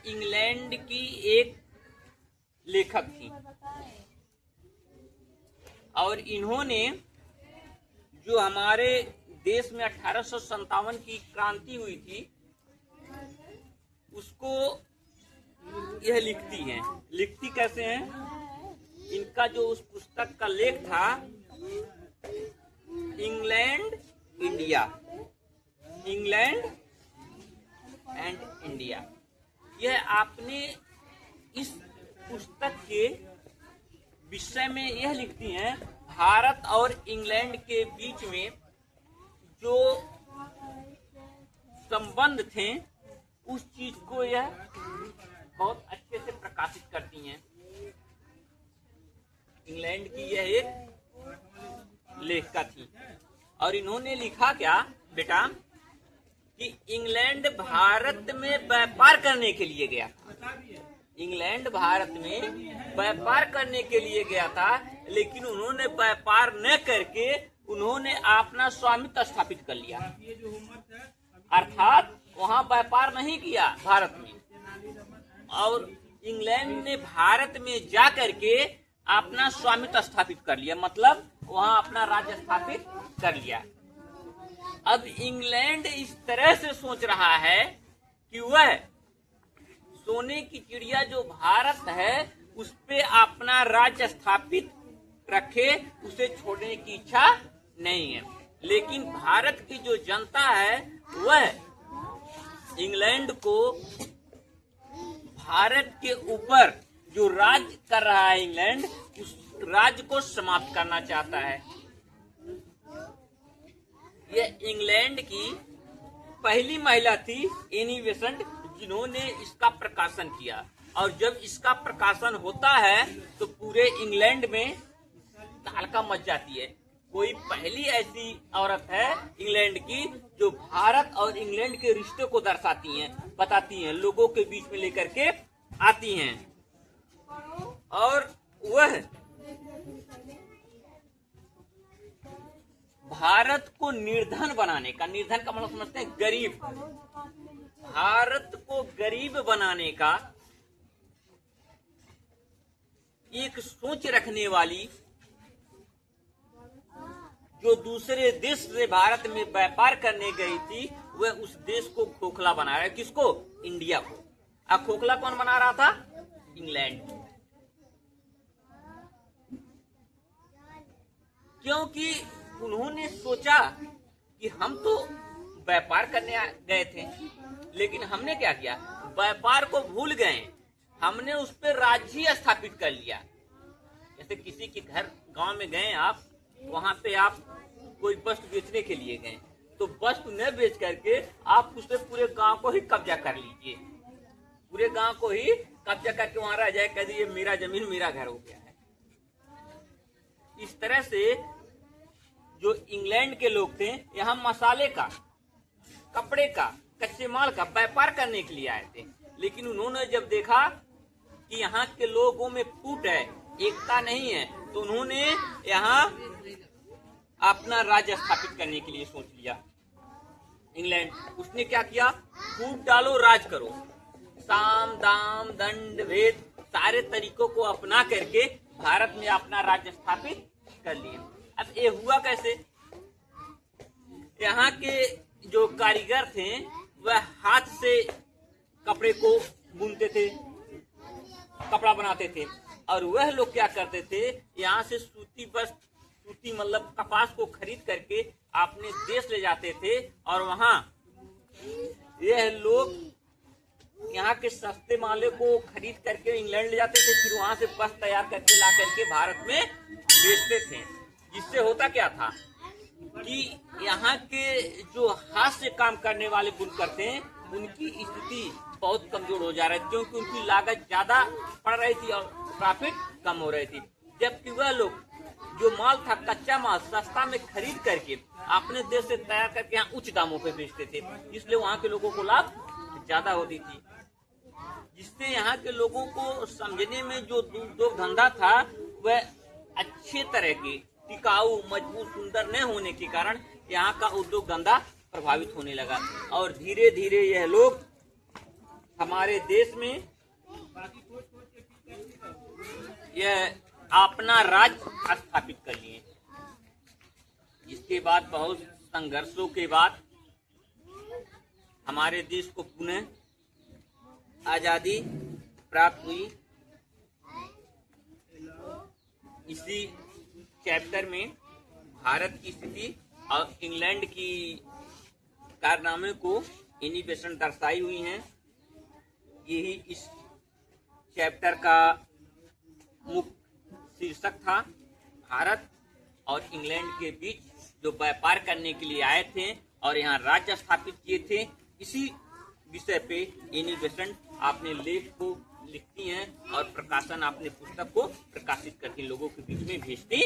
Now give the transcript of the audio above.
England की एक लेखक थी और इन्होंने जो हमारे देश में 1857 की क्रांति हुई थी उसको यह लिखती हैं। लिखती कैसे हैं? इनका जो उस पुस्तक का लेख था England India, England and India. यह आपने इस पुस्तक के विषय में यह लिखती हैं भारत और इंग्लैंड के बीच में जो संबंध थे उस चीज को यह बहुत अच्छे से प्रकाशित करती हैं। इंग्लैंड की यह एक लेखिका थी और इन्होंने लिखा क्या बेटा कि इंग्लैंड भारत में व्यापार करने के लिए गया था। इंग्लैंड भारत में व्यापार करने के लिए गया था, लेकिन उन्होंने व्यापार न करके उन्होंने अपना स्वामित्व स्थापित कर लिया। अर्थात वहां व्यापार नहीं किया भारत में, और इंग्लैंड ने भारत में जा करके अपना स्वामित्व स्थापित कर लिया, मतलब वहां अपना राज्य स्थापित कर लिया। अब इंग्लैंड इस तरह से सोच रहा है कि वह सोने की चिड़िया जो भारत है उस पे अपना राज्य स्थापित रखे, उसे छोड़ने की इच्छा नहीं है। लेकिन भारत की जो जनता है वह इंग्लैंड को, भारत के ऊपर जो राज्य कर रहा है इंग्लैंड, उस राज्य को समाप्त करना चाहता है। यह इंग्लैंड की पहली महिला थी एनी बेसेंट जिन्होंने इसका प्रकाशन किया, और जब इसका प्रकाशन होता है तो पूरे इंग्लैंड में तहलका मच जाती है। कोई पहली ऐसी औरत है इंग्लैंड की जो भारत और इंग्लैंड के रिश्ते को दर्शाती हैं, बताती हैं, लोगों के बीच में लेकर के आती हैं। और वह भारत को निर्धन बनाने का, निर्धन का मतलब समझते हैं गरीब, भारत को गरीब बनाने का एक सोच रखने वाली, जो दूसरे देश से भारत में व्यापार करने गई थी, वह उस देश को खोखला बना रहा है। किसको? इंडिया को। अब खोखला कौन बना रहा था? इंग्लैंड। क्योंकि उन्होंने सोचा कि हम तो व्यापार करने गए थे, लेकिन हमने क्या किया? व्यापार को भूल गए, हमने उस पर राज्य ही स्थापित कर लिया। जैसे किसी के घर गांव में गए आप, वहां पे आप कोई वस्तु बेचने के लिए गए, तो वस्तु न बेच करके आप उससे पूरे गांव को ही कब्जा कर लीजिए, पूरे गांव को ही कब्जा करके वहां रह जाए, कह दीजिए मेरा जमीन मेरा घर हो गया है। इस तरह से जो इंग्लैंड के लोग थे यहाँ मसाले का, कपड़े का, कच्चे माल का व्यापार करने के लिए आए थे, लेकिन उन्होंने जब देखा कि यहाँ के लोगों में फूट है, एकता नहीं है, तो उन्होंने यहाँ अपना राज्य स्थापित करने के लिए सोच लिया। इंग्लैंड उसने क्या किया? फूट डालो, राज करो, साम दाम दंड भेद सारे तरीकों को अपना करके भारत में अपना राज्य स्थापित कर लिया। अब ये हुआ कैसे? यहाँ के जो कारीगर थे वह हाथ से कपड़े को बुनते थे, कपड़ा बनाते थे, और वह लोग क्या करते थे, यहाँ से सूती वस्त्र, सूती मतलब कपास को खरीद करके अपने देश ले जाते थे, और वहाँ यह लोग यहाँ के सस्ते माले को खरीद करके इंग्लैंड ले जाते थे, फिर वहां से वस्त्र तैयार करके ला करके भारत में बेचते थे। जिससे होता क्या था कि यहाँ के जो हाथ से काम करने वाले बुनकर थे उनकी स्थिति बहुत कमजोर हो जा रही थी, क्योंकि उनकी लागत ज्यादा पड़ रही थी और प्रॉफिट कम हो रही थी। जबकि वह लोग जो माल था, कच्चा माल सस्ता में खरीद करके अपने देश से तैयार करके यहाँ उच्च दामों पे बेचते थे, इसलिए वहाँ के लोगों को लाभ ज्यादा होती थी। जिससे यहाँ के लोगों को समझने में जो उद्योग धंधा था वह अच्छे तरह के, टिकाऊ, मजबूत, सुंदर न होने के कारण यहाँ का उद्योग धंधा प्रभावित होने लगा, और धीरे धीरे यह लोग हमारे देश में यह अपना राज्य स्थापित कर लिए। इसके बाद बहुत संघर्षों के बाद हमारे देश को पुनः आजादी प्राप्त हुई। इसी चैप्टर में भारत की स्थिति और इंग्लैंड की कारनामे को इनिवेशन दर्शाई हुई हैं। यही इस चैप्टर का मुख्य शीर्षक था। भारत और इंग्लैंड के बीच जो व्यापार करने के लिए आए थे और यहाँ राज्य स्थापित किए थे, इसी विषय पे इनिवेशन आपने लेख को लिखती हैं और प्रकाशन आपने पुस्तक को प्रकाशित करके लोगों के बीच में भेजती।